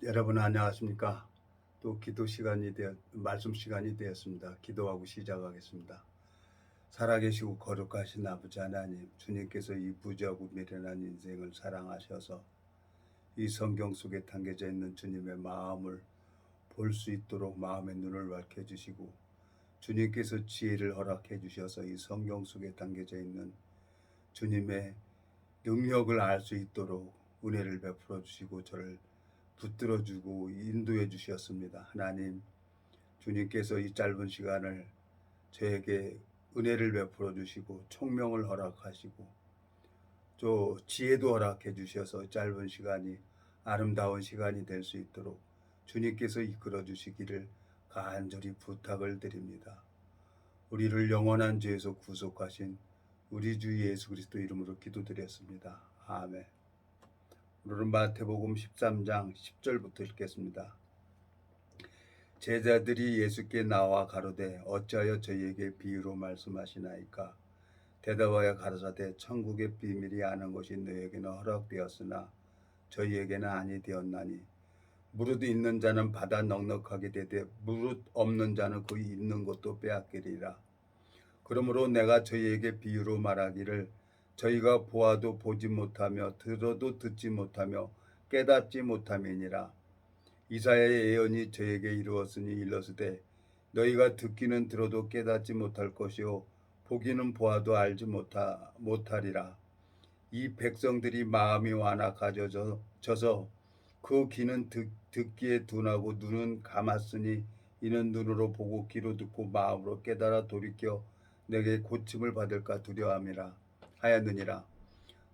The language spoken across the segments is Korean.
여러분 안녕하십니까? 또 기도 시간이 말씀 시간이 되었습니다. 기도하고 시작하겠습니다. 살아계시고 거룩하신 아버지 하나님, 주님께서 이 부지하고 미련한 인생을 사랑하셔서 이 성경 속에 담겨져 있는 주님의 마음을 볼 수 있도록 마음의 눈을 밝혀주시고, 주님께서 지혜를 허락해 주셔서 이 성경 속에 담겨져 있는 주님의 능력을 알 수 있도록 은혜를 베풀어 주시고 저를 붙들어 주고 인도해 주셨습니다. 하나님, 주님께서 이 짧은 시간을 저에게 은혜를 베풀어 주시고 총명을 허락하시고 또 지혜도 허락해 주셔서 짧은 시간이 아름다운 시간이 될 수 있도록 주님께서 이끌어 주시기를 간절히 부탁을 드립니다. 우리를 영원한 죄에서 구속하신 우리 주 예수 그리스도 이름으로 기도드렸습니다. 아멘. 오늘은 마태복음 13장 10절부터 읽겠습니다. 제자들이 예수께 나와 가로되 어찌하여 저희에게 비유로 말씀하시나이까? 대답하여 가라사대 천국의 비밀이 아는 것이 너희에게는 허락되었으나 저희에게는 아니 되었나니 무릇 있는 자는 받아 넉넉하게 되되 무릇 없는 자는 그 있는 것도 빼앗기리라. 그러므로 내가 저희에게 비유로 말하기를 저희가 보아도 보지 못하며 들어도 듣지 못하며 깨닫지 못함이니라. 이사야의 예언이 저에게 이루었으니 일러스되 너희가 듣기는 들어도 깨닫지 못할 것이요 보기는 보아도 알지 못하리라. 이 백성들이 마음이 완악해져서 그 귀는 듣기에 둔하고 눈은 감았으니 이는 눈으로 보고 귀로 듣고 마음으로 깨달아 돌이켜 내게 고침을 받을까 두려움이라 하였느니라.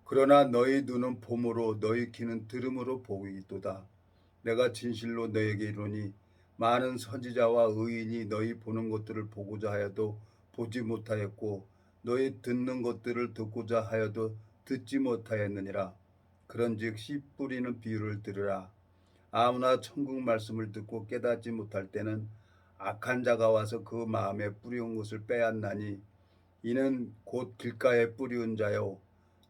그러나 너희 눈은 봄으로 너희 귀는 들음으로 보이도다. 내가 진실로 너희에게 이르노니 많은 선지자와 의인이 너희 보는 것들을 보고자 하여도 보지 못하였고 너희 듣는 것들을 듣고자 하여도 듣지 못하였느니라. 그런즉 씨 뿌리는 비유를 들으라. 아무나 천국 말씀을 듣고 깨닫지 못할 때는 악한 자가 와서 그 마음에 뿌리온 것을 빼앗나니 이는 곧 길가에 뿌리온 자요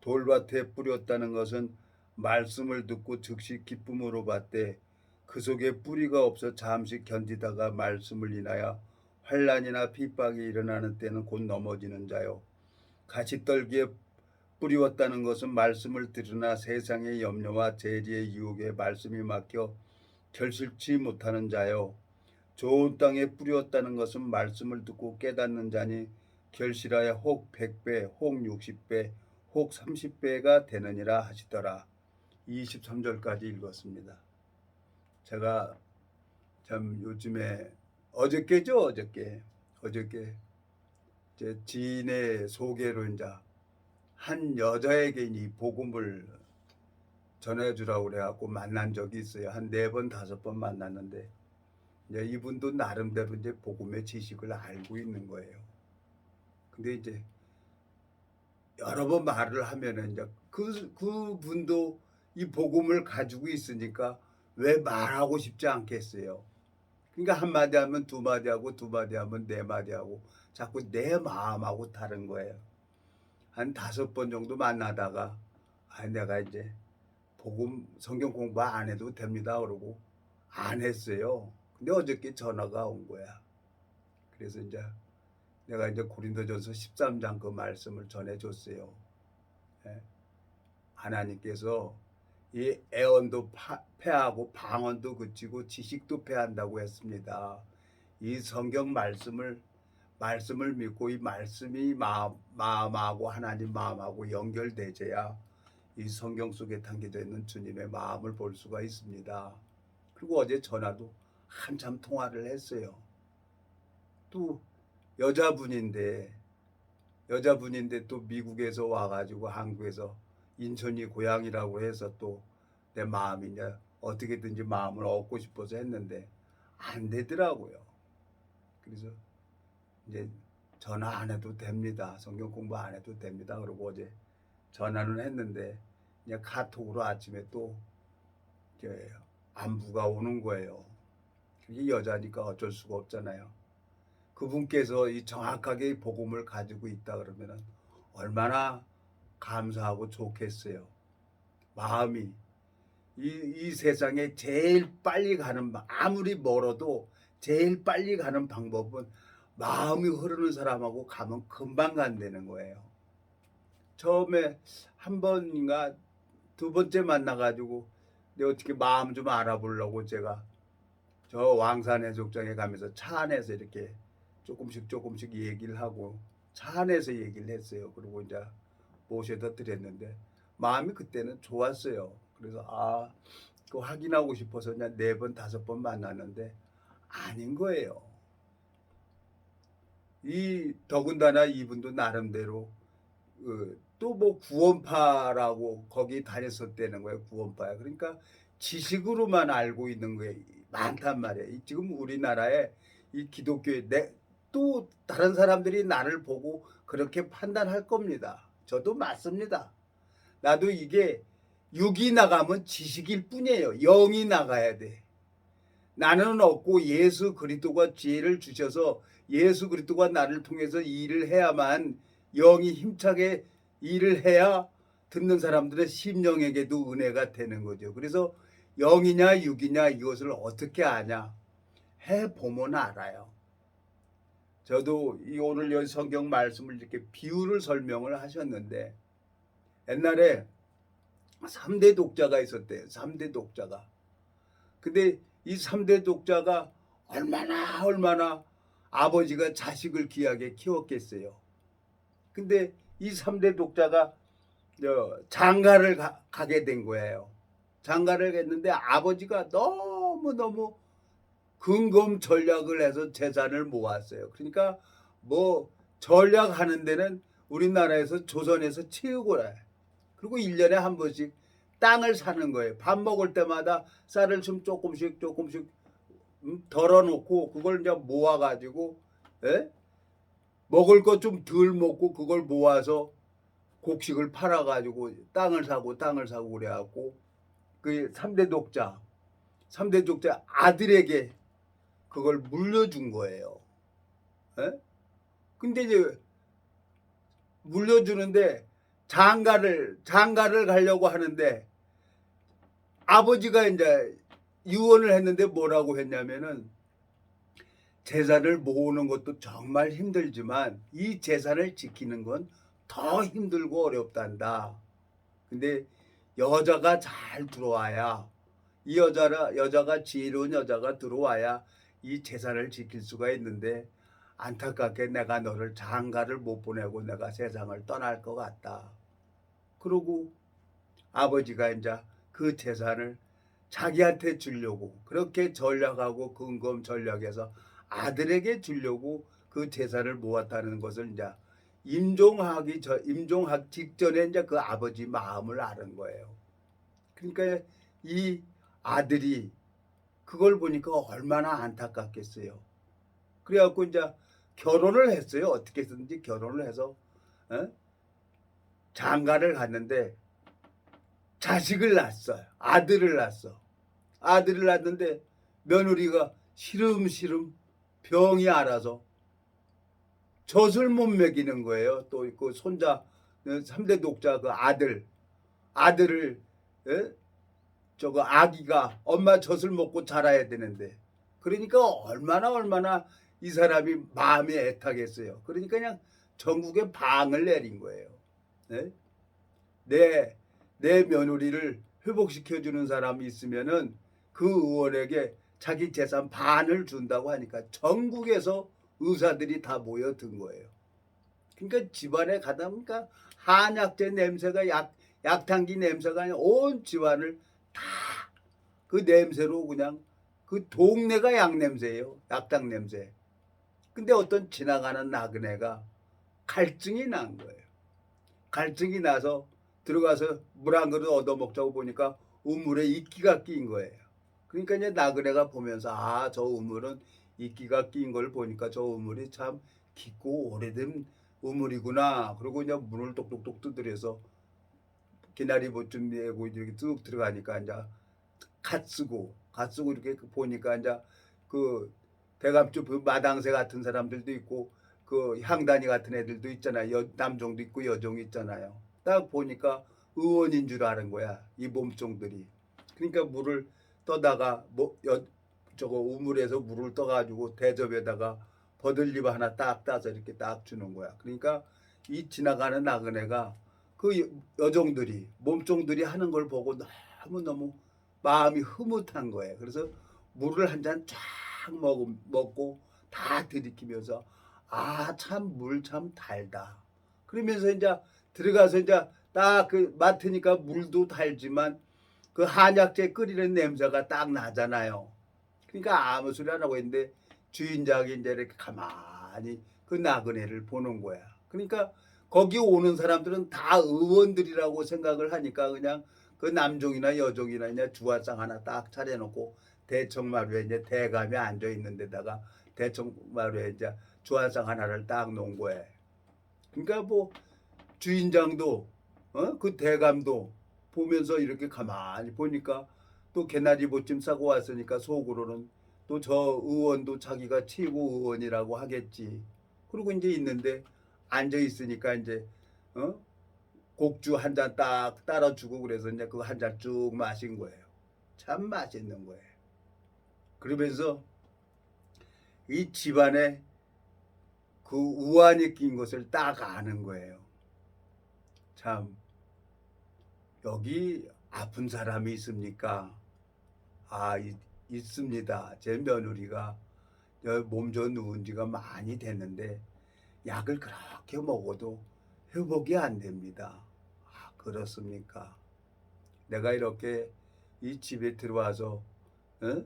돌밭에 뿌렸다는 것은 말씀을 듣고 즉시 기쁨으로 받되 그 속에 뿌리가 없어 잠시 견디다가 말씀을 인하여 환난이나 핍박이 일어나는 때는 곧 넘어지는 자요. 가시떨기에 뿌리웠다는 것은 말씀을 들으나 세상의 염려와 재리의 유혹에 말씀이 막혀 결실치 못하는 자요. 좋은 땅에 뿌리웠다는 것은 말씀을 듣고 깨닫는 자니 결실하여 혹 100배, 혹 60배, 혹 30배가 되느니라 하시더라. 23절까지 읽었습니다. 제가 참 요즘에 어저께 제 지인의 소개로 이제 한 여자에게 이 복음을 전해주라고 그래갖고 만난 적이 있어요. 한 4번, 5번 만났는데 이제 이분도 나름대로 이제 복음의 지식을 알고 있는 거예요. 근데 이제 여러 번 말을 하면은 이제 그분도 이 복음을 가지고 있으니까 왜 말하고 싶지 않겠어요. 그러니까 한마디 하면 두마디 하고 두마디 하면 네마디 하고 자꾸 내 마음하고 다른 거예요. 한 5번 정도 만나다가 내가 이제 복음 성경 공부 안 해도 됩니다 그러고 안 했어요. 근데 어저께 전화가 온 거야. 그래서 이제 내가 이제 고린도전서 13장 그 말씀을 전해줬어요. 예. 하나님께서 이 애언도 패하고 방언도 그치고 지식도 패한다고 했습니다. 이 성경 말씀을 믿고 이 말씀이 마음하고 하나님 마음하고 연결되져야 이 성경 속에 담겨져 있는 주님의 마음을 볼 수가 있습니다. 그리고 어제 전화도 한참 통화를 했어요. 또 여자분인데 또 미국에서 와가지고 한국에서 인천이 고향이라고 해서 또 내 마음이 이제 어떻게든지 마음을 얻고 싶어서 했는데 안 되더라고요. 그래서 이제 전화 안 해도 됩니다. 성경 공부 안 해도 됩니다. 그러고 어제 전화는 했는데 이제 카톡으로 아침에 또 이제 안부가 오는 거예요. 그게 여자니까 어쩔 수가 없잖아요. 그분께서 이 정확하게 복음을 가지고 있다 그러면은 얼마나 감사하고 좋겠어요. 마음이 이 세상에 제일 빨리 가는 아무리 멀어도 제일 빨리 가는 방법은 마음이 흐르는 사람하고 가면 금방 간다는 거예요. 처음에 한 번인가 두 번째 만나 가지고 내가 어떻게 마음 좀 알아보려고 제가 저 왕산 해수욕장에 가면서 차 안에서 이렇게 조금씩 얘기를 하고 차 안에서 얘기를 했어요. 그리고 이제 모셔다 드렸는데 마음이 그때는 좋았어요. 그래서 그 확인하고 싶어서 그냥 4번 5번 만났는데 아닌 거예요. 이 더군다나 이분도 나름대로 또 뭐 구원파라고 거기 다녔었다는 거예요. 구원파야. 그러니까 지식으로만 알고 있는 게 많단 말이에요. 지금 우리나라에 이 기독교에 또 다른 사람들이 나를 보고 그렇게 판단할 겁니다. 저도 맞습니다. 나도 이게 육이 나가면 지식일 뿐이에요. 영이 나가야 돼. 나는 없고 예수 그리스도가 지혜를 주셔서 예수 그리스도가 나를 통해서 일을 해야만 영이 힘차게 일을 해야 듣는 사람들의 심령에게도 은혜가 되는 거죠. 그래서 영이냐 육이냐 이것을 어떻게 아냐? 해보면 알아요. 저도 오늘 여기 성경 말씀을 이렇게 비유를 설명을 하셨는데 옛날에 3대 독자가 있었대요. 3대 독자가. 근데 이 3대 독자가 얼마나 아버지가 자식을 귀하게 키웠겠어요. 근데 이 3대 독자가 장가를 가게 된 거예요. 장가를 했는데 아버지가 너무 근검전략을 해서 재산을 모았어요. 그러니까 뭐 전략하는 데는 우리나라에서 조선에서 최고래. 그리고 1년에 한 번씩 땅을 사는 거예요. 밥 먹을 때마다 쌀을 좀 조금씩 덜어놓고 그걸 이제 모아가지고 먹을 것 좀 덜 먹고 그걸 모아서 곡식을 팔아가지고 땅을 사고 그래갖고 그 3대 독자 아들에게 그걸 물려준 거예요. 근데 이제 물려주는데 장가를 가려고 하는데 아버지가 이제 유언을 했는데 뭐라고 했냐면은 재산을 모으는 것도 정말 힘들지만 이 재산을 지키는 건 더 힘들고 어렵단다. 근데 여자가 잘 들어와야 이 여자가 지혜로운 여자가 들어와야 이 재산을 지킬 수가 있는데 안타깝게 내가 너를 장가를 못 보내고 내가 세상을 떠날 것 같다. 그러고 아버지가 이제 그 재산을 자기한테 주려고 그렇게 전략하고 근검전략해서 아들에게 주려고 그 재산을 모았다는 것을 이제 임종하기 직전에 이제 그 아버지 마음을 아는 거예요. 그러니까 이 아들이 그걸 보니까 얼마나 안타깝겠어요. 그래갖고 이제 결혼을 했어요. 어떻게 해서든지 결혼을 해서 장가를 갔는데 자식을 낳았어요. 아들을 낳았어. 아들을 낳았는데 며느리가 시름시름 병이 알아서 젖을 못 먹이는 거예요. 또 그 손자 3대 독자 그 아들을 저거 아기가 엄마 젖을 먹고 자라야 되는데 그러니까 얼마나 이 사람이 마음이 애타겠어요. 그러니까 그냥 전국에 방을 내린 거예요. 내 며느리를 회복시켜주는 사람이 있으면은 그 의원에게 자기 재산 반을 준다고 하니까 전국에서 의사들이 다 모여든 거예요. 그러니까 집안에 가다 보니까 한약재 냄새가 약탕기 냄새가 온 집안을 다 그 냄새로 그냥 그 동네가 약 냄새예요. 약탕 냄새. 근데 어떤 지나가는 나그네가 갈증이 난 거예요. 갈증이 나서 들어가서 물 한 그릇 얻어 먹자고 보니까 우물에 이끼가 낀 거예요. 그러니까 이제 나그네가 보면서 저 우물은 이끼가 낀 걸 보니까 저 우물이 참 깊고 오래된 우물이구나. 그리고 이제 문을 똑똑똑 두드려서 기나리 좀 내고 이렇게 쭉 들어가니까 이제 갓 쓰고 이렇게 보니까 이제 그 대감주 그 마당새 같은 사람들도 있고 그 향단이 같은 애들도 있잖아요. 남종도 있고 여종이 있잖아요. 딱 보니까 의원인 줄 아는 거야. 이 몸종들이. 그러니까 물을 떠다가 저거 우물에서 물을 떠가지고 대접에다가 버들잎 하나 딱 따서 이렇게 딱 주는 거야. 그러니까 이 지나가는 나그네가 그 여종들이 몸종들이 하는 걸 보고 너무너무 마음이 흐뭇한 거예요. 그래서 물을 한 잔 쫙 먹고 다 들이키면서 아, 참 물 참 달다. 그러면서 이제 들어가서 이제 딱 그 맡으니까 물도 달지만 그 한약재 끓이는 냄새가 딱 나잖아요. 그러니까 아무 소리 안 하고 있는데 주인장이 이제 이렇게 가만히 그 나그네를 보는 거야. 그러니까 거기 오는 사람들은 다 의원들이라고 생각을 하니까 그냥 그 남종이나 여종이나 이제 주화상 하나 딱 차려놓고 대청마루에 이제 대감이 앉아 있는 데다가 대청마루에 이제 주화상 하나를 딱 놓은 거예요. 그러니까 뭐 주인장도 그 대감도 보면서 이렇게 가만히 보니까 또 개나리 보찜 싸고 왔으니까 속으로는 또 저 의원도 자기가 최고 의원이라고 하겠지. 그리고 이제 있는데 앉아 있으니까 이제 어? 곡주 한 잔 딱 따라주고 그래서 이제 그 한 잔 쭉 마신 거예요. 참 맛있는 거예요. 그러면서 이 집안에 그 우환이 낀 것을 딱 아는 거예요. 참 여기 아픈 사람이 있습니까? 아, 있습니다. 제 며느리가 몸 좀 누운 지가 많이 됐는데 약을 그렇게 먹어도 회복이 안 됩니다. 아, 그렇습니까? 내가 이렇게 이 집에 들어와서 어?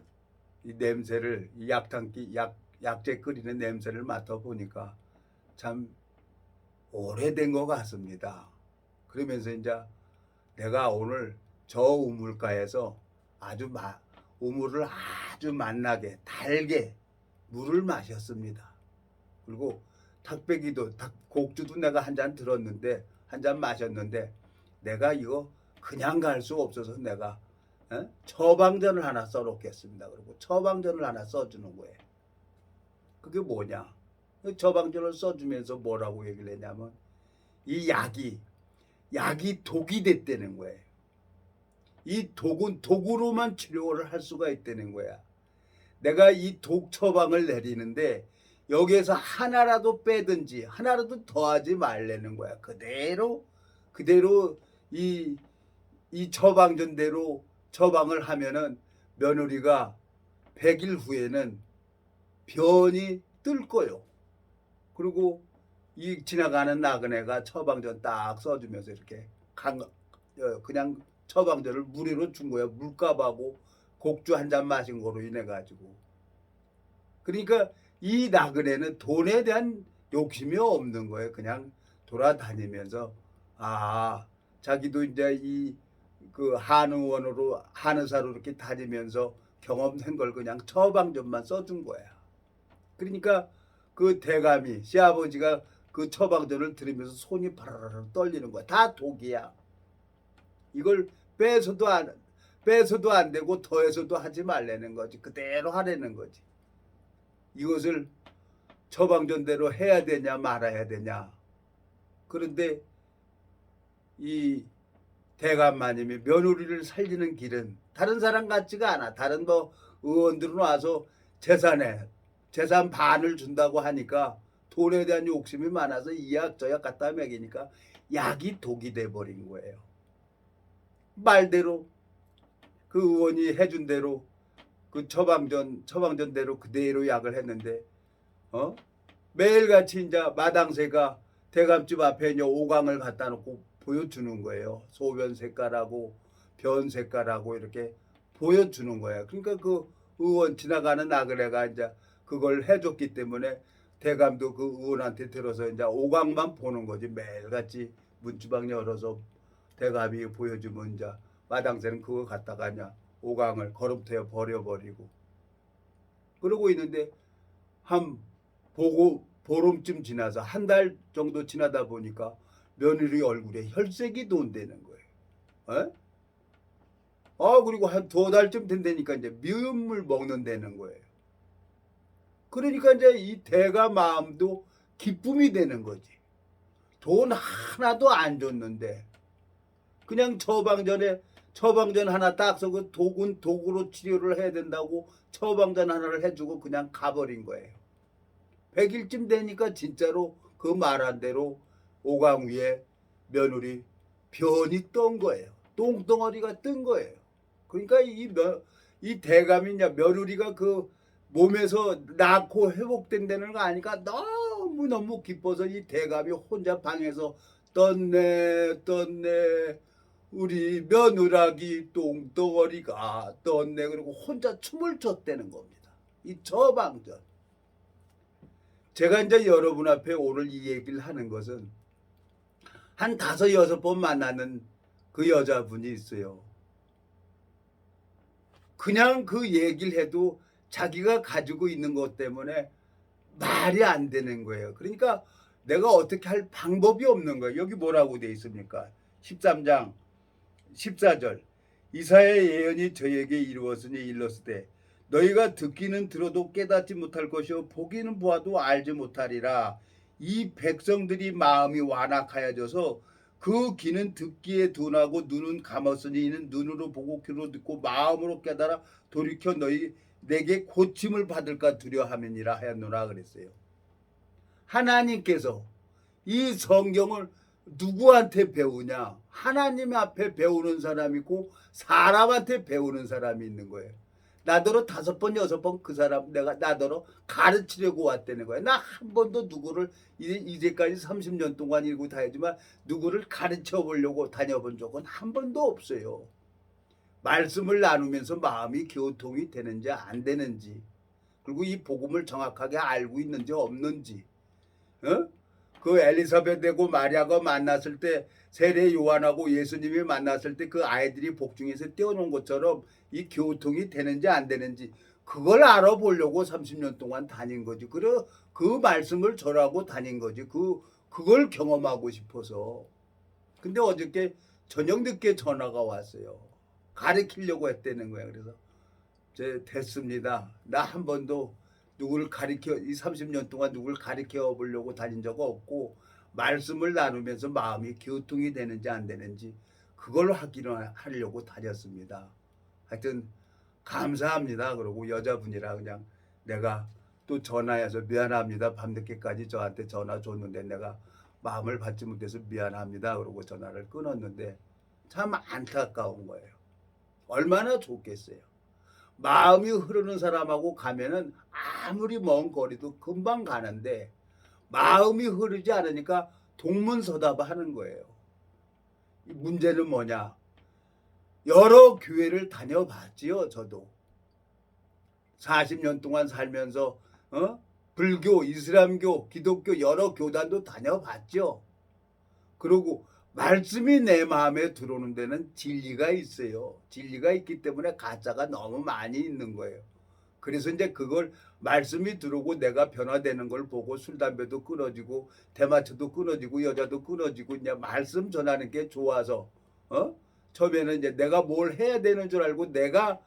이 냄새를 이 약재 끓이는 냄새를 맡아 보니까 참 오래된 것 같습니다. 그러면서 이제 내가 오늘 저 우물가에서 아주 우물을 아주 맛나게 달게 물을 마셨습니다. 그리고 곡주도 내가 한 잔 들었는데 한 잔 마셨는데 내가 이거 그냥 갈 수 없어서 내가 처방전을 하나 써놓겠습니다. 그리고 처방전을 하나 써주는 거예요. 그게 뭐냐? 처방전을 써주면서 뭐라고 얘기를 했냐면 이 약이 독이 됐다는 거예요. 이 독은 독으로만 치료를 할 수가 있다는 거야. 내가 이 독 처방을 내리는데 여기에서 하나라도 빼든지 하나라도 더하지 말라는 거야. 그대로 이 처방전대로 처방을 하면은 며느리가 100일 후에는 변이 뜰 거요. 그리고 이 지나가는 나그네가 처방전 딱 써주면서 이렇게 그냥 처방전을 무료로 준 거야. 물값하고 곡주 한 잔 마신 거로 인해 가지고. 그러니까 이 나그네는 돈에 대한 욕심이 없는 거예요. 그냥 돌아다니면서 자기도 이제 이 그 한의원으로 한의사로 이렇게 다니면서 경험된 걸 그냥 처방전만 써준 거야. 그러니까 그 대감이 시아버지가 그 처방전을 들으면서 손이 바라라 떨리는 거야. 다 독이야. 이걸 빼서도 안 되고 더해서도 하지 말라는 거지. 그대로 하라는 거지. 이것을 처방전대로 해야 되냐 말아야 되냐. 그런데 이 대감마님이 며느리를 살리는 길은 다른 사람 같지가 않아. 다른 뭐 의원들은 와서 재산 반을 준다고 하니까 돈에 대한 욕심이 많아서 이 약 저 약 갖다 먹이니까 약이 독이 돼버린 거예요. 말대로 그 의원이 해준 대로 그 처방전대로 그대로 약을 했는데 매일같이 이제 마당새가 대감집 앞에 이제 오강을 갖다 놓고 보여주는 거예요. 소변 색깔하고 변 색깔하고 이렇게 보여주는 거예요. 그러니까 그 의원 지나가는 나그네가 이제 그걸 해줬기 때문에 대감도 그 의원한테 들어서 이제 오강만 보는 거지. 매일같이 문주방 열어서 대감이 보여주면 이제 마당새는 그거 갖다가 그냥 오강을 거름터에 버려버리고 그러고 있는데 한 보름쯤 지나서 한 달 정도 지나다 보니까 며느리 얼굴에 혈색이 돈다는 거예요. 그리고 한 2달쯤 된다니까 이제 미음물 먹는다는 거예요. 그러니까 이제 이 대가 마음도 기쁨이 되는 거지. 돈 하나도 안 줬는데 그냥 처방전에 처방전 하나 딱 써고 독으로 치료를 해야 된다고 처방전 하나를 해주고 그냥 가버린 거예요. 100일쯤 되니까 진짜로 그 말한 대로 오강 위에 며느리 변이 떤 거예요. 똥덩어리가 뜬 거예요. 그러니까 이 대감이냐 며느리가 그 몸에서 낳고 회복된다는 거 아니까 너무너무 기뻐서 이 대감이 혼자 방에서 떴네 우리 며느라기 똥덩어리가 떴네 그리고 혼자 춤을 췄다는 겁니다. 이 처방전. 제가 이제 여러분 앞에 오늘 이 얘기를 하는 것은 한 5-6번 만나는 그 여자분이 있어요. 그냥 그 얘기를 해도 자기가 가지고 있는 것 때문에 말이 안 되는 거예요. 그러니까 내가 어떻게 할 방법이 없는 거예요. 여기 뭐라고 돼 있습니까? 13장 14절 이사야의 예언이 저에게 이루었으니 일렀으되 너희가 듣기는 들어도 깨닫지 못할 것이요 보기는 보아도 알지 못하리라. 이 백성들이 마음이 완악하여져서 그 귀는 듣기에 둔하고 눈은 감았으니 이는 눈으로 보고 귀로 듣고 마음으로 깨달아 돌이켜 너희 내게 고침을 받을까 두려함이니라 하였노라 그랬어요. 하나님께서 이 성경을 누구한테 배우냐? 하나님 앞에 배우는 사람이 있고 사람한테 배우는 사람이 있는 거예요. 나더러 5번 6번 그 사람 내가 나더러 가르치려고 왔다는 거야. 나 한 번도 누구를 이제까지 30년 동안 일고 다니지만 누구를 가르쳐 보려고 다녀본 적은 한 번도 없어요. 말씀을 나누면서 마음이 교통이 되는지 안 되는지 그리고 이 복음을 정확하게 알고 있는지 없는지 그 엘리사벳하고 마리아가 만났을 때 세례 요한하고 예수님이 만났을 때 그 아이들이 복중에서 떼어놓은 것처럼 이 교통이 되는지 안 되는지 그걸 알아보려고 30년 동안 다닌 거지. 그 말씀을 전하고 다닌 거지. 그걸 경험하고 싶어서. 근데 어저께 저녁 늦게 전화가 왔어요. 가르치려고 했다는 거야. 그래서 됐습니다. 나 한 번도 누구를 이 30년 동안 누구를 가르쳐 보려고 다닌 적 없고 말씀을 나누면서 마음이 교통이 되는지 안 되는지 그걸 확인하려고 다녔습니다. 하여튼 감사합니다. 그러고 여자분이라 그냥 내가 또 전화해서 미안합니다. 밤늦게까지 저한테 전화 줬는데 내가 마음을 받지 못해서 미안합니다. 그러고 전화를 끊었는데 참 안타까운 거예요. 얼마나 좋겠어요. 마음이 흐르는 사람하고 가면은 아무리 먼 거리도 금방 가는데 마음이 흐르지 않으니까 동문서답하는 거예요. 문제는 뭐냐? 여러 교회를 다녀봤지요. 저도 40년 동안 살면서 불교, 이슬람교, 기독교 여러 교단도 다녀봤죠. 그리고 말씀이 내 마음에 들어오는 데는 진리가 있어요. 진리가 있기 때문에 가짜가 너무 많이 있는 거예요. 그래서 이제 그걸 말씀이 들어오고 내가 변화되는 걸 보고 술, 담배도 끊어지고 대마초도 끊어지고 여자도 끊어지고 이제 말씀 전하는 게 좋아서 처음에는 이제 내가 뭘 해야 되는 줄 알고 내가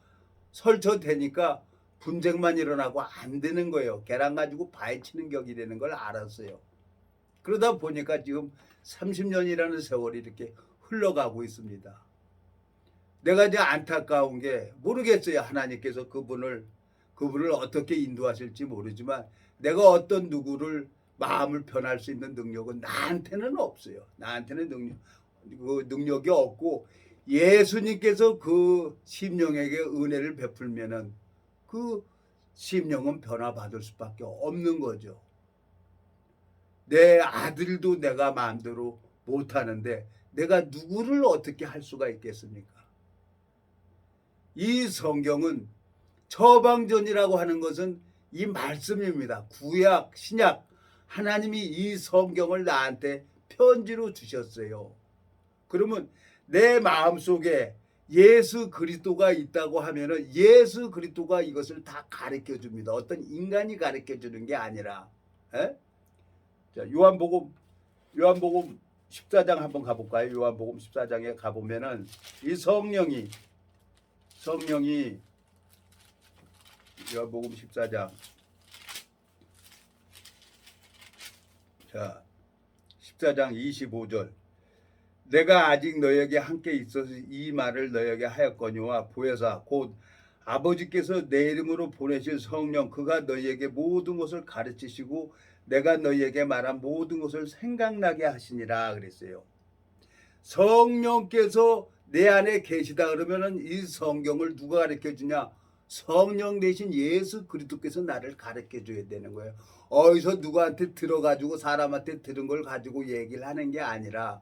설쳐대니까 분쟁만 일어나고 안 되는 거예요. 계란 가지고 파헤치는 격이 되는 걸 알았어요. 그러다 보니까 지금 30년이라는 세월이 이렇게 흘러가고 있습니다. 내가 이제 안타까운 게 모르겠어요. 하나님께서 그분을 어떻게 인도하실지 모르지만 내가 어떤 누구를 마음을 변할 수 있는 능력은 나한테는 없어요. 나한테는 능력이 없고 예수님께서 그 심령에게 은혜를 베풀면은 그 심령은 변화받을 수밖에 없는 거죠. 내 아들도 내가 마음대로 못하는데 내가 누구를 어떻게 할 수가 있겠습니까? 이 성경은 처방전이라고 하는 것은 이 말씀입니다. 구약, 신약 하나님이 이 성경을 나한테 편지로 주셨어요. 그러면 내 마음속에 예수 그리스도가 있다고 하면은 예수 그리스도가 이것을 다 가르쳐 줍니다. 어떤 인간이 가르쳐 주는 게 아니라. 자, 요한복음 14장 한번 가볼까요? 요한복음 14장에 가보면은 이 성령이 요한복음 14장 자 14장 25절 내가 아직 너에게 함께 있어서 이 말을 너에게 하였거니와 보혜사 곧 아버지께서 내 이름으로 보내실 성령 그가 너희에게 모든 것을 가르치시고 내가 너희에게 말한 모든 것을 생각나게 하시니라 그랬어요. 성령께서 내 안에 계시다 그러면은 이 성경을 누가 가르쳐 주냐? 성령 대신 예수 그리스도께서 나를 가르쳐 줘야 되는 거예요. 어디서 누구한테 들어가지고 사람한테 들은 걸 가지고 얘기를 하는 게 아니라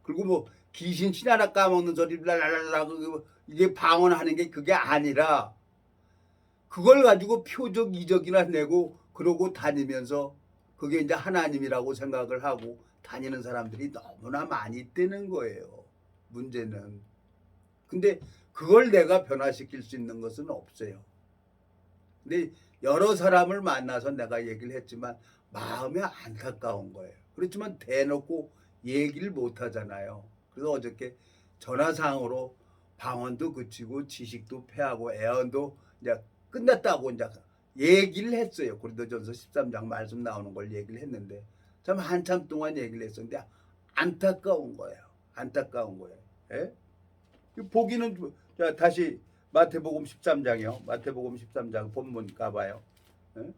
그리고 뭐 귀신 신 하나 까먹는 소리 랄랄랄라 이게 방언하는 게 그게 아니라 그걸 가지고 표적 이적이나 내고 그러고 다니면서 그게 이제 하나님이라고 생각을 하고 다니는 사람들이 너무나 많이 있다는 거예요. 문제는. 근데 그걸 내가 변화시킬 수 있는 것은 없어요. 근데 여러 사람을 만나서 내가 얘기를 했지만 마음이 안타까운 거예요. 그렇지만 대놓고 얘기를 못 하잖아요. 그래서 어저께 전화상으로 방언도 그치고 지식도 패하고 애언도 이제 끝났다고 이제 얘기를 했어요. 고린도전서 13장 말씀 나오는 걸 얘기를 했는데 참 한참 동안 얘기를 했었는데 안타까운 거예요. 안타까운 거예요. 예? 보기는 자, 다시 마태복음 13장이요. 마태복음 13장 본문 가봐요. 예?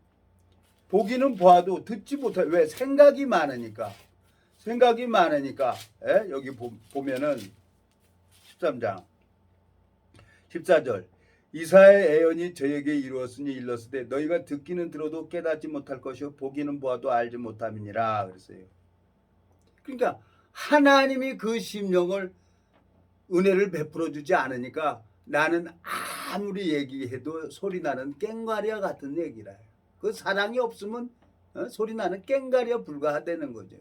보기는 보아도 듣지 못해. 왜? 생각이 많으니까. 생각이 많으니까. 예? 여기 보면은 13장 14절 이사의 예언이 저에게 이루었으니 일렀으되 너희가 듣기는 들어도 깨닫지 못할 것이요 보기는 보아도 알지 못함이니라 그랬어요. 그러니까 하나님이 그 심령을 은혜를 베풀어 주지 않으니까 나는 아무리 얘기해도 소리나는 깽가리와 같은 얘기라. 그 사랑이 없으면 소리나는 깽가리와 불과하다는 거죠.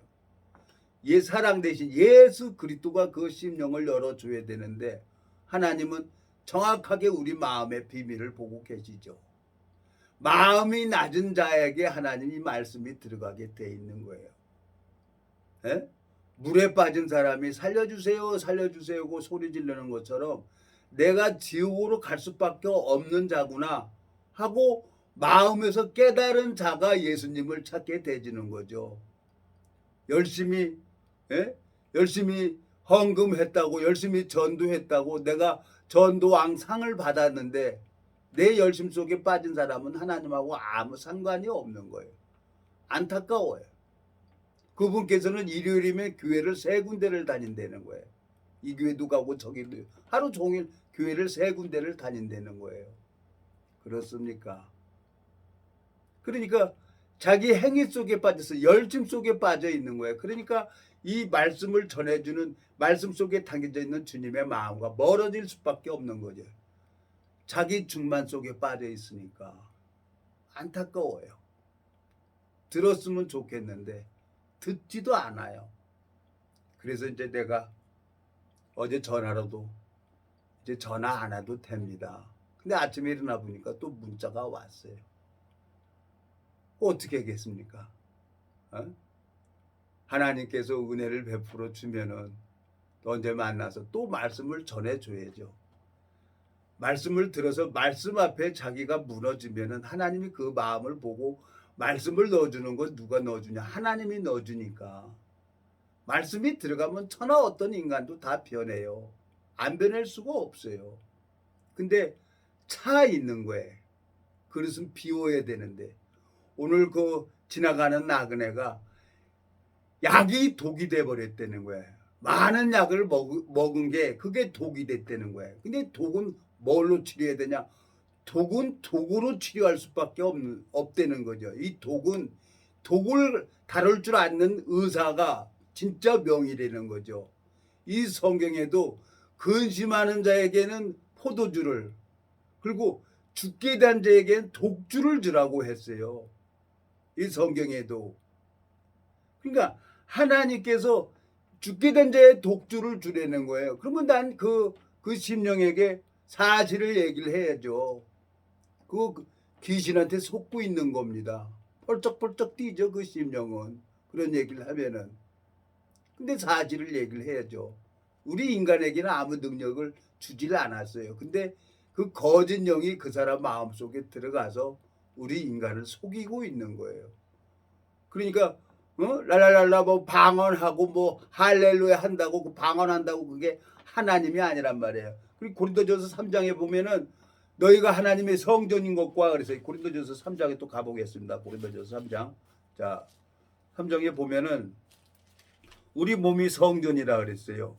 사랑 대신 예수 그리스도가 그 심령을 열어줘야 되는데 하나님은 정확하게 우리 마음의 비밀을 보고 계시죠. 마음이 낮은 자에게 하나님이 말씀이 들어가게 돼 있는 거예요. 에? 물에 빠진 사람이 살려주세요 살려주세요고 소리 지르는 것처럼 내가 지옥으로 갈 수밖에 없는 자구나 하고 마음에서 깨달은 자가 예수님을 찾게 되지는 거죠. 열심히 열심히 헌금했다고 열심히 전도했다고 내가 전도왕 상을 받았는데 내 열심 속에 빠진 사람은 하나님하고 아무 상관이 없는 거예요. 안타까워요. 그분께서는 일요일이면 교회를 3군데를 다닌다는 거예요. 이 교회도 가고 저기도 하루 종일 교회를 3군데를 다닌다는 거예요. 그렇습니까? 그러니까 자기 행위 속에 빠져서 열심 속에 빠져 있는 거예요. 그러니까 이 말씀을 전해주는 말씀 속에 담겨져 있는 주님의 마음과 멀어질 수밖에 없는 거죠. 자기 중만 속에 빠져 있으니까 안타까워요. 들었으면 좋겠는데 듣지도 않아요. 그래서 이제 내가 어제 전화로도 이제 전화 안 해도 됩니다. 근데 아침에 일어나 보니까 또 문자가 왔어요. 어떻게 하겠습니까? 하나님께서 은혜를 베풀어 주면은 언제 만나서 또 말씀을 전해줘야죠. 말씀을 들어서 말씀 앞에 자기가 무너지면은 하나님이 그 마음을 보고 말씀을 넣어주는 건 누가 넣어주냐? 하나님이 넣어주니까. 말씀이 들어가면 천하 어떤 인간도 다 변해요. 안 변할 수가 없어요. 근데 차 있는 거예요. 그릇은 비워야 되는데 오늘 그 지나가는 나그네가 약이 독이 돼버렸다는 거예요. 많은 약을 먹은 게 그게 독이 됐다는 거예요. 근데 독은 뭘로 치료해야 되냐? 독은 독으로 치료할 수밖에 없다는 거죠. 이 독을 다룰 줄 아는 의사가 진짜 명이라는 거죠. 이 성경에도 근심하는 자에게는 포도주를 그리고 죽게 된 자에게는 독주를 주라고 했어요. 이 성경에도. 그러니까 하나님께서 죽게 된 자의 독주를 주라는 거예요. 그러면 난 그 심령에게 사실을 얘기를 해야죠. 그 귀신한테 속고 있는 겁니다. 펄쩍펄쩍 뛰죠, 그 심령은. 그런 얘기를 하면은. 근데 사실을 얘기를 해야죠. 우리 인간에게는 아무 능력을 주질 않았어요. 근데 그 거짓 영이 그 사람 마음속에 들어가서 우리 인간을 속이고 있는 거예요. 그러니까 랄랄랄라 뭐 방언하고 뭐 할렐루야 한다고 그 방언한다고 그게 하나님이 아니란 말이에요. 그리고 고린도전서 3장에 보면은 너희가 하나님의 성전인 것과 그래서 고린도전서 3장에 또 가보겠습니다. 고린도전서 3장. 자, 3장에 보면은 우리 몸이 성전이라 그랬어요.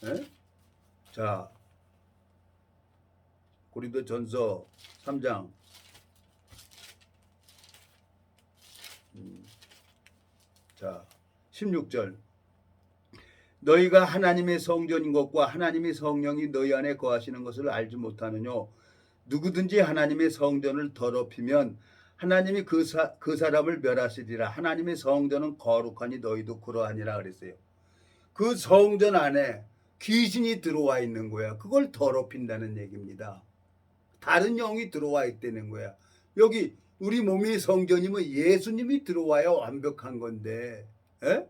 예? 자, 고린도전서 3장 자 16절 너희가 하나님의 성전인 것과 하나님의 성령이 너희 안에 거하시는 것을 알지 못하느냐 누구든지 하나님의 성전을 더럽히면 하나님이 그 사람을 멸하시리라. 하나님의 성전은 거룩하니 너희도 그러하니라 그랬어요. 그 성전 안에 귀신이 들어와 있는 거야. 그걸 더럽힌다는 얘기입니다. 다른 영이 들어와 있다는 거야. 여기 우리 몸이 성전이면 예수님이 들어와야 완벽한 건데, 에?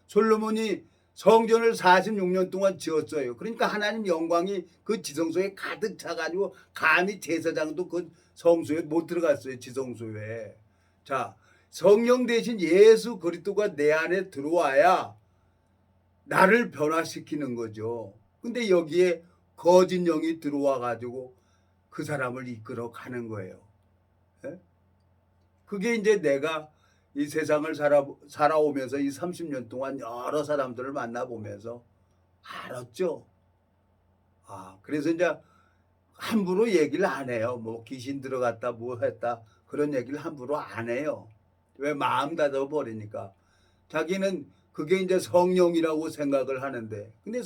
솔로몬이 성전을 46년 동안 지었어요. 그러니까 하나님 영광이 그 지성소에 가득 차가지고 감히 제사장도 그 성소에 못 들어갔어요. 지성소에. 자, 성령 대신 예수 그리스도가 내 안에 들어와야 나를 변화시키는 거죠. 근데 여기에 거짓 영이 들어와 가지고 그 사람을 이끌어 가는 거예요. 예? 그게 이제 내가 이 세상을 살아오면서 이 30년 동안 여러 사람들을 만나보면서 알았죠. 그래서 이제 함부로 얘기를 안 해요. 뭐 귀신 들어갔다 뭐 했다 그런 얘기를 함부로 안 해요. 왜 마음 닫아 버리니까. 자기는 그게 이제 성령이라고 생각을 하는데 근데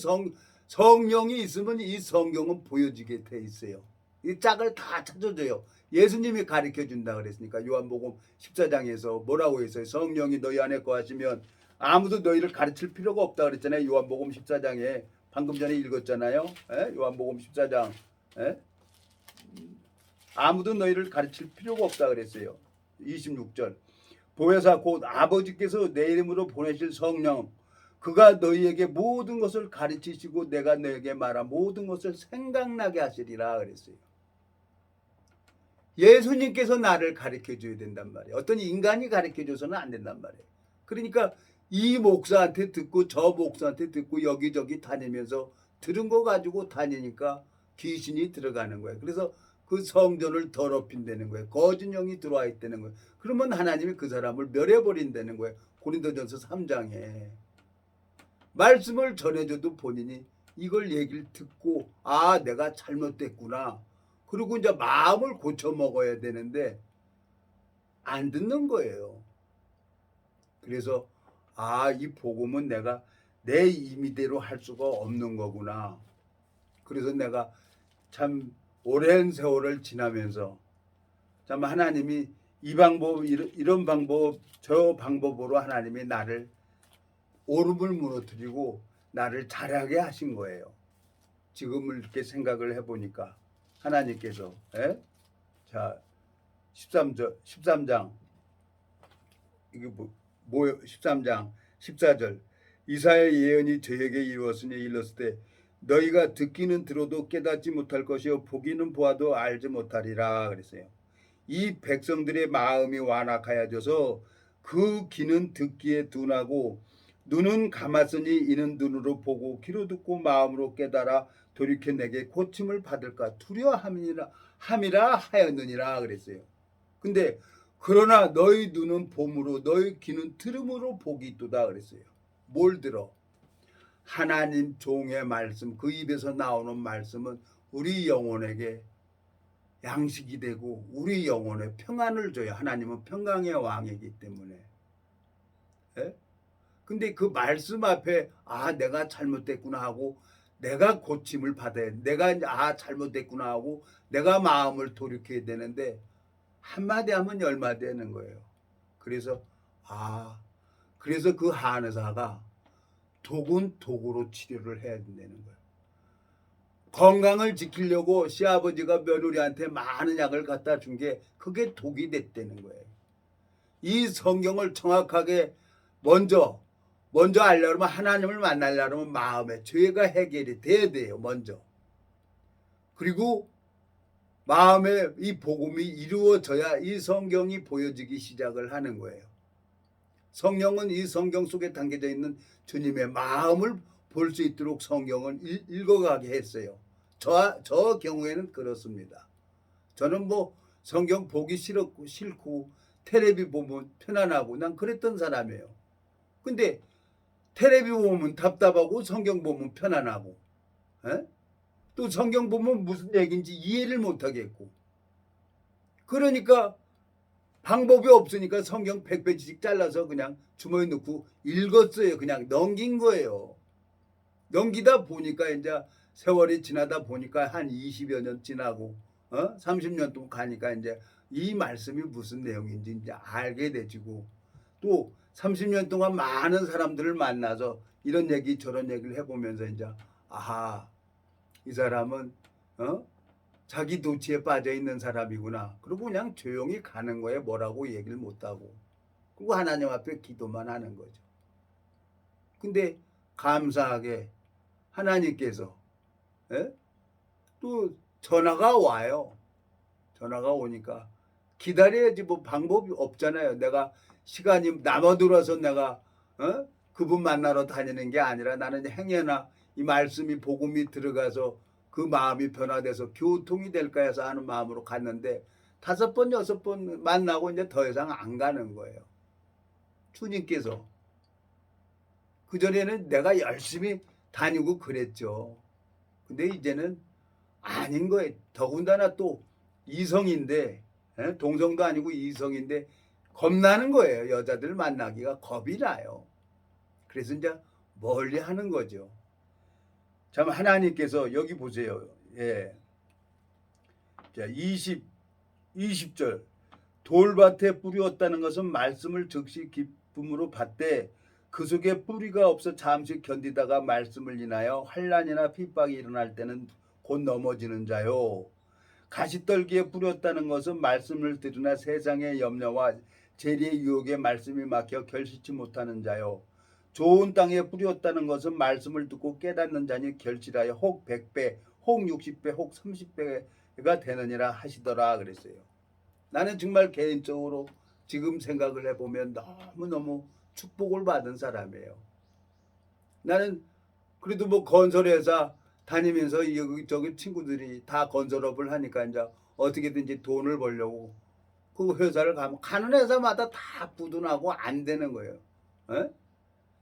성령이 있으면 이 성경은 보여지게 돼 있어요. 이 짝을 다 찾아줘요. 예수님이 가르쳐 준다 그랬으니까 요한복음 14장에서 뭐라고 했어요? 성령이 너희 안에 거하시면 아무도 너희를 가르칠 필요가 없다 그랬잖아요. 요한복음 14장에 방금 전에 읽었잖아요. 에? 요한복음 14장. 에? 아무도 너희를 가르칠 필요가 없다 그랬어요. 26절. 보혜사 곧 아버지께서 내 이름으로 보내실 성령 그가 너희에게 모든 것을 가르치시고 내가 너에게 말한 모든 것을 생각나게 하시리라 그랬어요. 예수님께서 나를 가르쳐 줘야 된단 말이에요. 어떤 인간이 가르쳐 줘서는 안 된단 말이에요. 그러니까 이 목사한테 듣고 저 목사한테 듣고 여기저기 다니면서 들은 거 가지고 다니니까 귀신이 들어가는 거예요. 그래서 그 성전을 더럽힌다는 거예요. 거짓 영이 들어와 있다는 거예요. 그러면 하나님이 그 사람을 멸해버린다는 거예요. 고린도전서 3장에. 말씀을 전해줘도 본인이 이걸 얘기를 듣고 내가 잘못됐구나. 그리고 이제 마음을 고쳐 먹어야 되는데 안 듣는 거예요. 그래서 이 복음은 내가 내 임의대로 할 수가 없는 거구나. 그래서 내가 참 오랜 세월을 지나면서 참 하나님이 이 방법 이런 방법 저 방법으로 하나님이 나를 오름을 무너뜨리고 나를 자라게 하신 거예요. 지금을 이렇게 생각을 해보니까 하나님께서 자 13장 이게 뭐요? 13장 14절 이사야의 예언이 저에게 이루었으니 일렀을 때 너희가 듣기는 들어도 깨닫지 못할 것이요 보기는 보아도 알지 못하리라 그랬어요. 이 백성들의 마음이 완악하여져서 그 귀는 듣기에 둔하고 눈은 감았으니 이는 눈으로 보고 귀로 듣고 마음으로 깨달아 돌이켜 내게 고침을 받을까 두려워함이라 하였느니라 그랬어요. 근데 그러나 너희 눈은 봄으로 너희 귀는 들음으로 복이 있도다 그랬어요. 뭘 들어? 하나님 종의 말씀 그 입에서 나오는 말씀은 우리 영혼에게 양식이 되고 우리 영혼에 평안을 줘요. 하나님은 평강의 왕이기 때문에. 예? 근데 그 말씀 앞에 내가 잘못됐구나 하고 내가 고침을 받아야 내가 잘못됐구나 하고 내가 마음을 돌이켜야 되는데 한마디 하면 열마디 하는 거예요. 그래서 그래서 그 한의사가 독은 독으로 치료를 해야 된다는 거예요. 건강을 지키려고 시아버지가 며느리한테 많은 약을 갖다 준 게 그게 독이 됐다는 거예요. 이 성경을 정확하게 먼저 알려면 하나님을 만나려면 마음의 죄가 해결이 돼야 돼요. 먼저. 그리고 마음에 이 복음이 이루어져야 이 성경이 보여지기 시작을 하는 거예요. 성령은 이 성경 속에 담겨져 있는 주님의 마음을 볼 수 있도록 성경을 읽어가게 했어요. 저 경우에는 그렇습니다. 저는 뭐 성경 보기 싫고 텔레비 보면 편안하고 난 그랬던 사람이에요. 근데 텔레비 보면 답답하고 성경 보면 편안하고, 에? 또 성경 보면 무슨 얘기인지 이해를 못하겠고, 그러니까 방법이 없으니까 성경 100페이지씩 잘라서 그냥 주머니에 넣고 읽었어요. 그냥 넘긴 거예요. 넘기다 보니까 이제 세월이 지나다 보니까 한 20여 년 지나고 30년 동안 가니까 이제 이 말씀이 무슨 내용인지 이제 알게 되지고, 또 30년 동안 많은 사람들을 만나서 이런 얘기 저런 얘기를 해보면서 이제 아하, 이 사람은 자기 도취에 빠져 있는 사람이구나. 그리고 그냥 조용히 가는 거에 뭐라고 얘기를 못하고, 그리고 하나님 앞에 기도만 하는 거죠. 근데 감사하게 하나님께서 또 전화가 와요. 전화가 오니까 기다려야지 뭐 방법이 없잖아요. 내가 시간이 남아들어서 내가 그분 만나러 다니는 게 아니라 나는 행여나 이 말씀이 복음이 들어가서 그 마음이 변화돼서 교통이 될까 해서 하는 마음으로 갔는데 5번 6번 만나고 이제 더 이상 안 가는 거예요. 주님께서. 그전에는 내가 열심히 다니고 그랬죠. 근데 이제는 아닌 거예요. 더군다나 또 이성인데, 동성도 아니고 이성인데 겁나는 거예요. 여자들 만나기가 겁이 나요. 그래서 이제 멀리 하는 거죠. 참 하나님께서 여기 보세요. 예. 자, 20절. 돌밭에 뿌리었다는 것은 말씀을 즉시 기쁨으로 받되 그 속에 뿌리가 없어 잠시 견디다가 말씀을 인하여 환난이나 핍박이 일어날 때는 곧 넘어지는 자요. 가시떨기에 뿌렸다는 것은 말씀을 들으나 세상의 염려와 재리의 유혹에 말씀이 막혀 결실치 못하는 자요. 좋은 땅에 뿌렸다는 것은 말씀을 듣고 깨닫는 자니 결실하여 혹 100배, 혹 60배, 혹 30배가 되느니라 하시더라 그랬어요. 나는 정말 개인적으로 지금 생각을 해보면 너무너무 축복을 받은 사람이에요. 나는 그래도 뭐 건설회사 다니면서 여기저기 친구들이 다 건설업을 하니까 이제 어떻게든지 돈을 벌려고 그 회사를 가는 회사마다 다 부도나고 안 되는 거예요.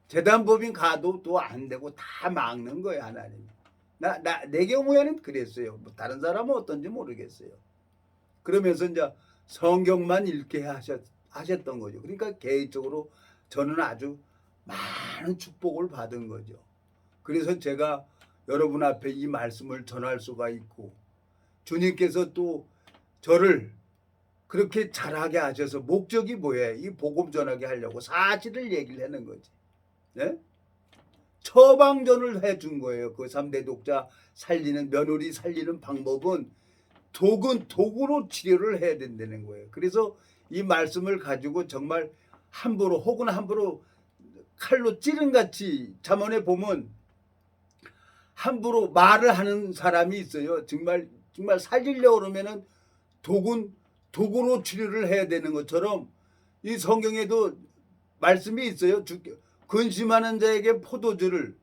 재단법인 가도 또 안 되고 다 막는 거예요, 하나님이. 내 경우에는 그랬어요. 뭐 다른 사람은 어떤지 모르겠어요. 그러면서 이제 성경만 읽게 하셨던 거죠. 그러니까 개인적으로 저는 아주 많은 축복을 받은 거죠. 그래서 제가 여러분 앞에 이 말씀을 전할 수가 있고, 주님께서 또 저를 그렇게 잘하게 하셔서 목적이 뭐예요? 이 복음 전하게 하려고 사실을 얘기를 하는 거지. 네? 처방전을 해준 거예요. 그 3대 독자 살리는, 며느리 살리는 방법은 도구로 치료를 해야 된다는 거예요. 그래서 이 말씀을 가지고 정말 함부로 칼로 찌른같이 잠언에 보면 함부로 말을 하는 사람이 있어요. 정말 살리려고 그러면은 도구로 치료를 해야 되는 것처럼 이 성경에도 말씀이 있어요. 근심하는 자에게 포도주를,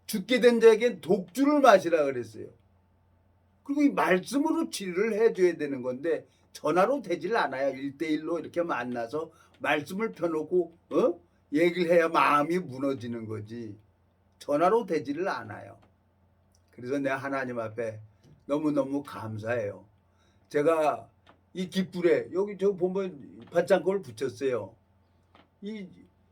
죽게 된 자에게 독주를 마시라 그랬어요. 그리고 이 말씀으로 치료를 해줘야 되는 건데 전화로 되질 않아요. 1대1로 이렇게 만나서 말씀을 펴놓고 얘기를 해야 마음이 무너지는 거지. 전화로 되지를 않아요. 그래서 내가 하나님 앞에 너무너무 감사해요. 제가 이 깃불에 여기 저 보면 밭장골 붙였어요. 이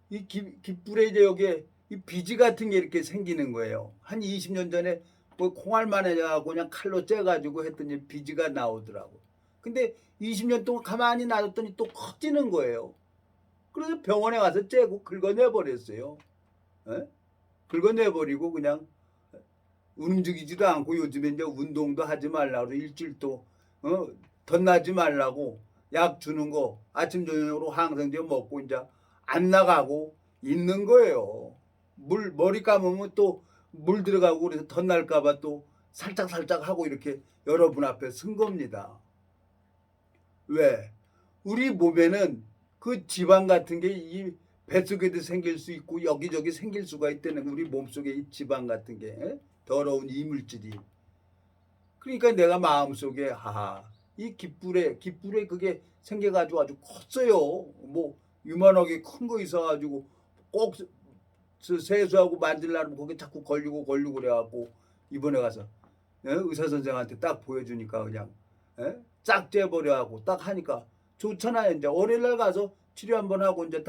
깃불에 이제 여기에 이 비지 같은 게 이렇게 생기는 거예요. 한 20년 전에 뭐 콩알만 해가지고 그냥 칼로 째가지고 했더니 비지가 나오더라고. 근데 20년 동안 가만히 놔뒀더니 또 커지는 거예요. 그래서 병원에 가서 째고 긁어내버렸어요. 긁어내버리고 그냥 움직이지도 않고, 요즘에 이제 운동도 하지 말라고 일주일도 덧나지 말라고 약 주는 거 아침 저녁으로 항생제 먹고 이제 안 나가고 있는 거예요. 머리 감으면 또 물 들어가고 그래서 덧날까봐 또 살짝 하고 이렇게 여러분 앞에 쓴 겁니다. 왜? 우리 몸에는 그 지방 같은 게 이 뱃속에도 생길 수 있고 여기저기 생길 수가 있다는 우리 몸속에 이 지방 같은 게 더러운 이물질이. 그러니까 내가 마음속에 이 깃불에 그게 생겨가지고 아주 컸어요. 뭐 유만하게 큰 거 있어가지고 꼭 세수하고 만들려면 거기 자꾸 걸리고 그래갖고 이번에 가서 의사 선생한테 딱 보여주니까 그냥 쫙 째버려하고 딱 하니까 좋잖아요. 이제 월요일날 가서 치료 한번 하고 이제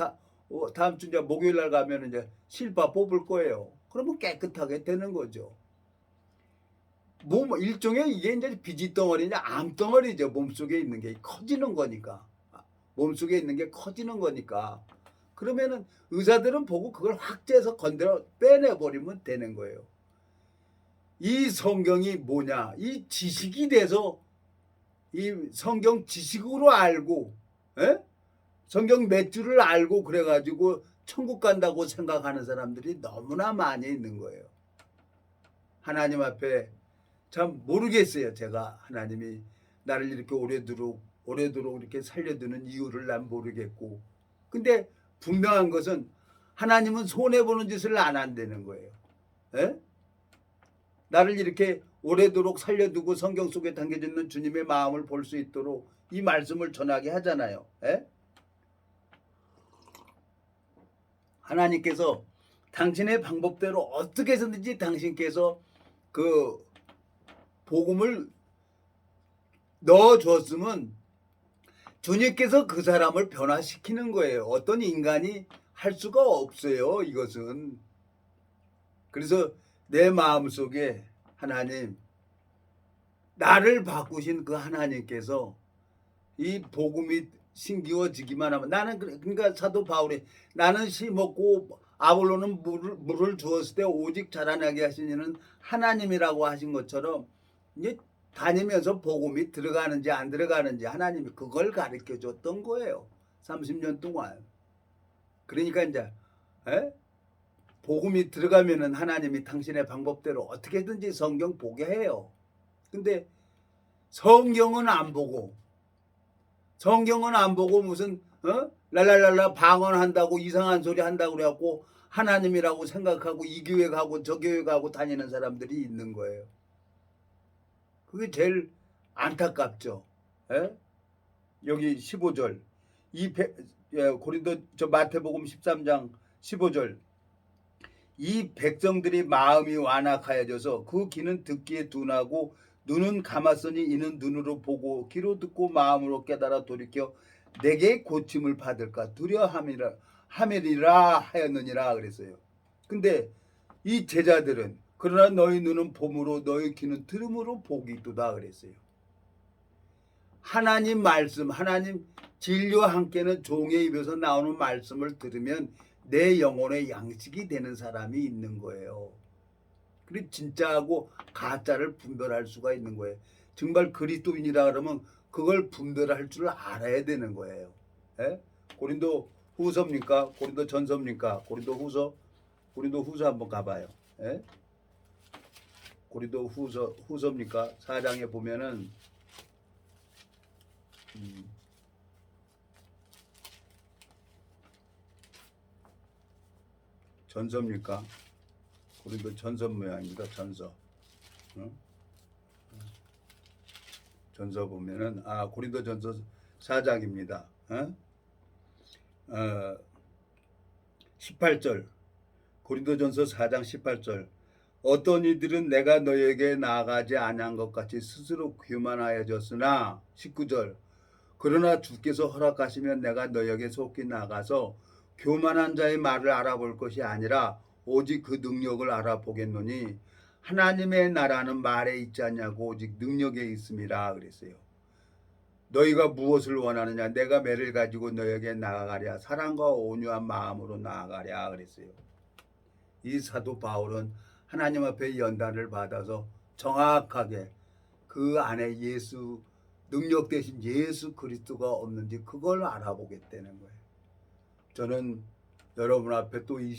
다음 주 이제 목요일날 가면 이제 실밥 뽑을 거예요. 그러면 깨끗하게 되는 거죠. 몸 일종의 이게 이제 비지덩어리냐 암덩어리죠. 몸속에 있는 게 커지는 거니까. 몸속에 있는 게 커지는 거니까. 그러면은 의사들은 보고 그걸 확제해서 건드려 빼내버리면 되는 거예요. 이 성경이 뭐냐? 이 지식이 돼서 이 성경 지식으로 알고 성경 몇 줄을 알고 그래가지고 천국 간다고 생각하는 사람들이 너무나 많이 있는 거예요. 하나님 앞에 참 모르겠어요. 제가 하나님이 나를 이렇게 오래도록 이렇게 살려두는 이유를 난 모르겠고, 근데 분명한 것은 하나님은 손해보는 짓을 안 한다는 거예요. 나를 이렇게 오래도록 살려두고 성경 속에 담겨져 있는 주님의 마음을 볼 수 있도록 이 말씀을 전하게 하잖아요. 하나님께서 당신의 방법대로 어떻게 해서든지 당신께서 그 복음을 넣어줬으면 주님께서 그 사람을 변화시키는 거예요. 어떤 인간이 할 수가 없어요. 이것은. 그래서 내 마음속에 하나님, 나를 바꾸신 그 하나님께서 이 복음이 심기워지기만 하면, 나는 그러니까 사도 바울이 나는 심었고 아볼로는 물을 주었을 때 오직 자라나게 하신 이는 하나님이라고 하신 것처럼 이제 다니면서 복음이 들어가는지 안 들어가는지 하나님이 그걸 가르쳐 줬던 거예요. 30년 동안. 그러니까 이제 복음이 들어가면은 하나님이 당신의 방법대로 어떻게든지 성경 보게 해요. 근데 성경은 안 보고 무슨 랄랄랄라 방언한다고 이상한 소리 한다고 그래갖고 하나님이라고 생각하고 이 교회 가고 저 교회 가고 다니는 사람들이 있는 거예요. 그게 제일 안타깝죠. 여기 15절 고린도 마태복음 13장 15절, 이 백성들이 마음이 완악하여져서 그 귀는 듣기에 둔하고 눈은 감았으니 이는 눈으로 보고 귀로 듣고 마음으로 깨달아 돌이켜 내게 고침을 받을까 두려함이라 하였느니라 그랬어요. 근데 이 제자들은 그러나 너희 눈은 봄으로 너희 귀는 들음으로 보기도다 그랬어요. 하나님 말씀, 하나님 진리와 함께는 종의 입에서 나오는 말씀을 들으면 내 영혼의 양식이 되는 사람이 있는 거예요. 그리고 진짜하고 가짜를 분별할 수가 있는 거예요. 정말 그리스도인이라 그러면 그걸 분별할 줄 알아야 되는 거예요. 고린도 후서입니까? 고린도 전서입니까? 고린도 후서 한번 가봐요. 고린도 후서입니까? 4장에 보면은 전서입니까? 고린도 전서 모양입니다. 전서. 전서 보면은 고린도 전서 4장입니다. 18절. 고린도 전서 4장 18절. 어떤 이들은 내가 너에게 나아가지 아니한 것 같이 스스로 교만하여졌으나 19절. 그러나 주께서 허락하시면 내가 너에게 속히 나가서 교만한 자의 말을 알아볼 것이 아니라 오직 그 능력을 알아보겠노니 하나님의 나라는 말에 있지 않냐고 오직 능력에 있음이라 그랬어요. 너희가 무엇을 원하느냐? 내가 매를 가지고 너에게 나아가랴. 사랑과 온유한 마음으로 나아가랴 그랬어요. 이 사도 바울은 하나님 앞에 연단을 받아서 정확하게 그 안에 예수 능력 대신 예수 그리스도가 없는지 그걸 알아보겠다는 거예요. 저는 여러분 앞에 또 이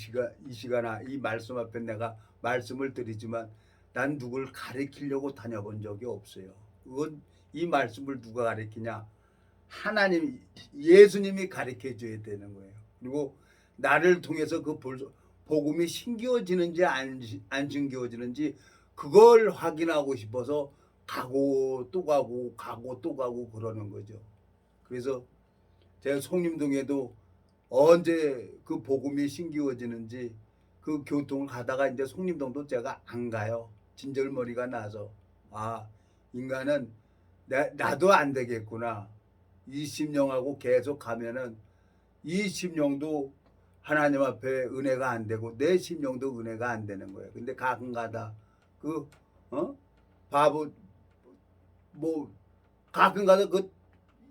말씀 앞에 내가 말씀을 드리지만 난 누굴 가르치려고 다녀본 적이 없어요. 그건 이 말씀을 누가 가르치냐? 하나님, 예수님이 가르쳐 줘야 되는 거예요. 그리고 나를 통해서 그 복음이 신기워지는지 안 신기워지는지 그걸 확인하고 싶어서 가고 또 가고 가고 또 가고 그러는 거죠. 그래서 제가 송림동에도 언제 그 복음이 신기워지는지 그 교통을 가다가 이제 송림동도 제가 안 가요. 진절머리가 나서 아 인간은 나도 안 되겠구나. 이 심령하고 계속 가면은 이 심령도 하나님 앞에 은혜가 안 되고 내 심령도 은혜가 안 되는 거예요. 근데 가끔가다 그 바보 뭐 가끔가다 그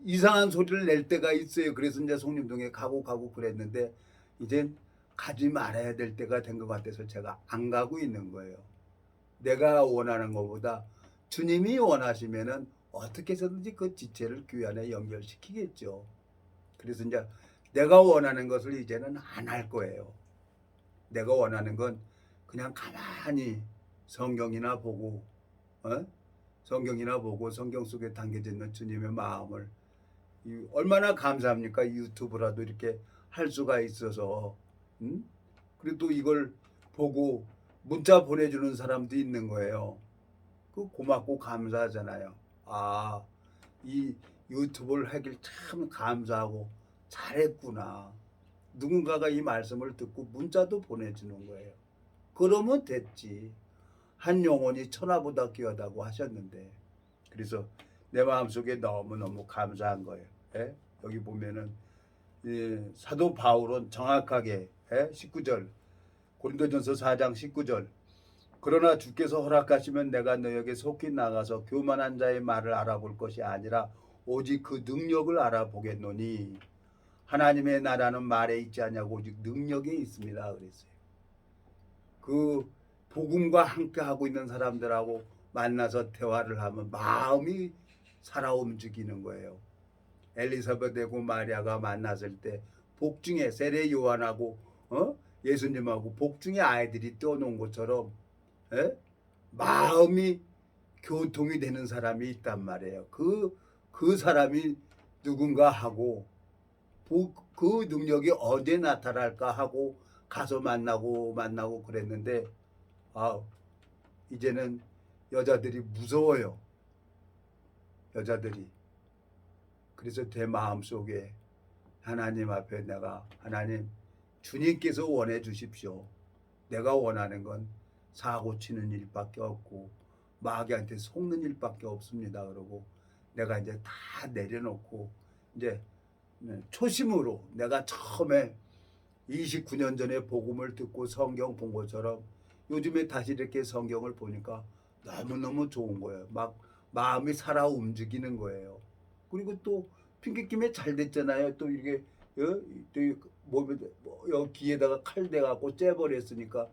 이상한 소리를 낼 때가 있어요. 그래서 이제 송림동에 가고 그랬는데 이젠 가지 말아야 될 때가 된 것 같아서 제가 안 가고 있는 거예요. 내가 원하는 것보다 주님이 원하시면은 어떻게 해서든지 그 지체를 교회 안에 연결시키겠죠. 그래서 이제 내가 원하는 것을 이제는 안 할 거예요. 내가 원하는 건 그냥 가만히 성경이나 보고 성경이나 보고 성경 속에 담겨져 있는 주님의 마음을 얼마나 감사합니까? 유튜브라도 이렇게 할 수가 있어서 그리고 또 이걸 보고 문자 보내주는 사람도 있는 거예요. 그 고맙고 감사하잖아요. 아, 이 유튜브를 하길 참 감사하고 잘했구나. 누군가가 이 말씀을 듣고 문자도 보내주는 거예요. 그러면 됐지. 한 영혼이 천하보다 귀하다고 하셨는데 그래서 내 마음속에 너무너무 감사한 거예요. 예? 여기 보면은 사도 바울은 정확하게 19절 고린도전서 4장 19절 그러나 주께서 허락하시면 내가 너에게 속히 나가서 교만한 자의 말을 알아볼 것이 아니라 오직 그 능력을 알아보겠노니 하나님의 나라는 말에 있지 않냐고 오직 능력에 있습니다. 그랬어요. 그 복음과 함께 하고 있는 사람들하고 만나서 대화를 하면 마음이 살아 움직이는 거예요. 엘리사벳하고 마리아가 만났을 때 복중에 세례 요한하고 예수님하고 복중에 아이들이 떠놓은 것처럼 마음이 교통이 되는 사람이 있단 말이에요. 그 사람이 누군가 하고 그 능력이 어디에 나타날까 하고 가서 만나고 그랬는데 이제는 여자들이 무서워요. 여자들이. 그래서 제 마음속에 하나님 앞에 내가 하나님 주님께서 원해 주십시오. 내가 원하는 건 사고 치는 일밖에 없고 마귀한테 속는 일밖에 없습니다. 그러고 내가 이제 다 내려놓고 이제 초심으로 내가 처음에 29년 전에 복음을 듣고 성경 본 것처럼 요즘에 다시 이렇게 성경을 보니까 너무너무 좋은 거예요. 막 마음이 살아 움직이는 거예요. 그리고 또 핑계김에 잘 됐잖아요. 또 이렇게 또 몸에 귀에다가 칼 대갖고 째버렸으니까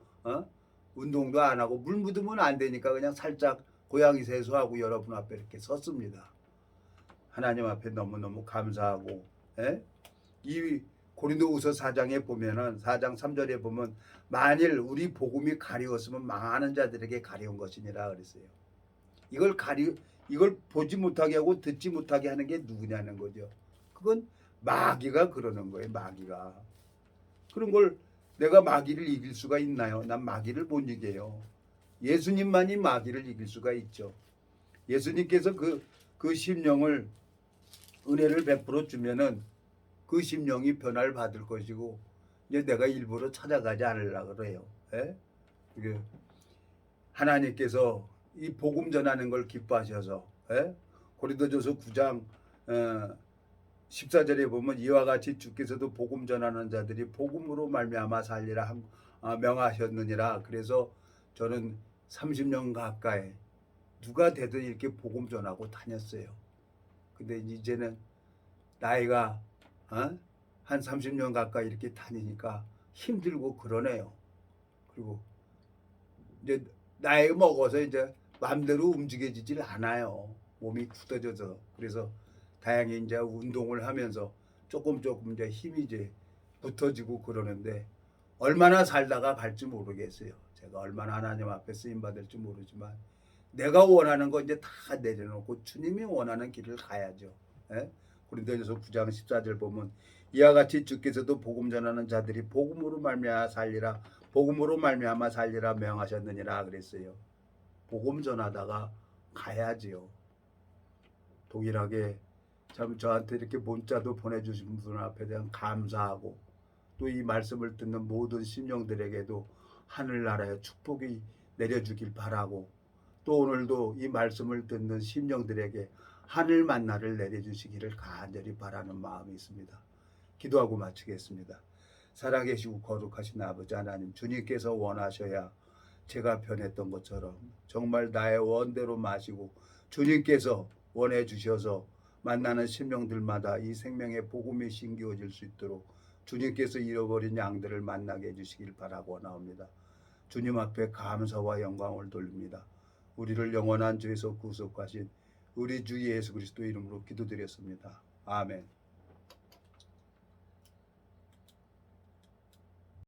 운동도 안 하고 물 묻으면 안 되니까 그냥 살짝 고양이 세수하고 여러분 앞에 이렇게 섰습니다. 하나님 앞에 너무너무 감사하고 이 고린도후서 4장에 보면은 4장 3절에 보면 만일 우리 복음이 가리웠으면 망하는 자들에게 가리운 것이니라 그랬어요. 이걸 보지 못하게 하고 듣지 못하게 하는 게 누구냐는 거죠. 그건 마귀가 그러는 거예요. 마귀가. 그런 걸 내가 마귀를 이길 수가 있나요? 난 마귀를 못 이겨요. 예수님만이 마귀를 이길 수가 있죠. 예수님께서 그 심령을 은혜를 베풀어 주면은 그 심령이 변화를 받을 것이고 이제 내가 일부러 찾아가지 않으려고 그래요. 하나님께서 이 복음 전하는 걸 기뻐하셔서 고린도전서 9장 14절에 보면 이와 같이 주께서도 복음 전하는 자들이 복음으로 말미암아 살리라 명하셨느니라. 그래서 저는 30년 가까이 누가 되든 이렇게 복음 전하고 다녔어요. 근데 이제는 나이가 한 30년 가까이 이렇게 다니니까 힘들고 그러네요. 그리고 이제 나이 먹어서 이제 마음대로 움직여지질 않아요. 몸이 굳어져서. 그래서 다행히 이제 운동을 하면서 조금 이제 힘이 이제 붙어지고 그러는데 얼마나 살다가 갈지 모르겠어요. 제가 얼마나 하나님 앞에 쓰임 받을지 모르지만 내가 원하는 거 이제 다 내려놓고 주님이 원하는 길을 가야죠. 고린도전서 9장 14절 보면 이와 같이 주께서도 복음 전하는 자들이 복음으로 말미암아 살리라 복음으로 말미암아 살리라 명하셨느니라 그랬어요. 복음 전하다가 가야지요. 동일하게 참 저한테 이렇게 문자도 보내주신 분 앞에 대한 감사하고 또 이 말씀을 듣는 모든 심령들에게도 하늘나라의 축복이 내려주길 바라고 또 오늘도 이 말씀을 듣는 심령들에게 하늘 만나를 내려주시기를 간절히 바라는 마음이 있습니다. 기도하고 마치겠습니다. 살아계시고 거룩하신 아버지 하나님, 주님께서 원하셔야 제가 변했던 것처럼 정말 나의 원대로 마시고 주님께서 원해 주셔서 만나는 심령들마다 이 생명의 복음이 심기어질 수 있도록 주님께서 잃어버린 양들을 만나게 해주시길 바라고 나옵니다. 주님 앞에 감사와 영광을 돌립니다. 우리를 영원한 죄에서 구속하신 우리 주 예수 그리스도 이름으로 기도드렸습니다. 아멘.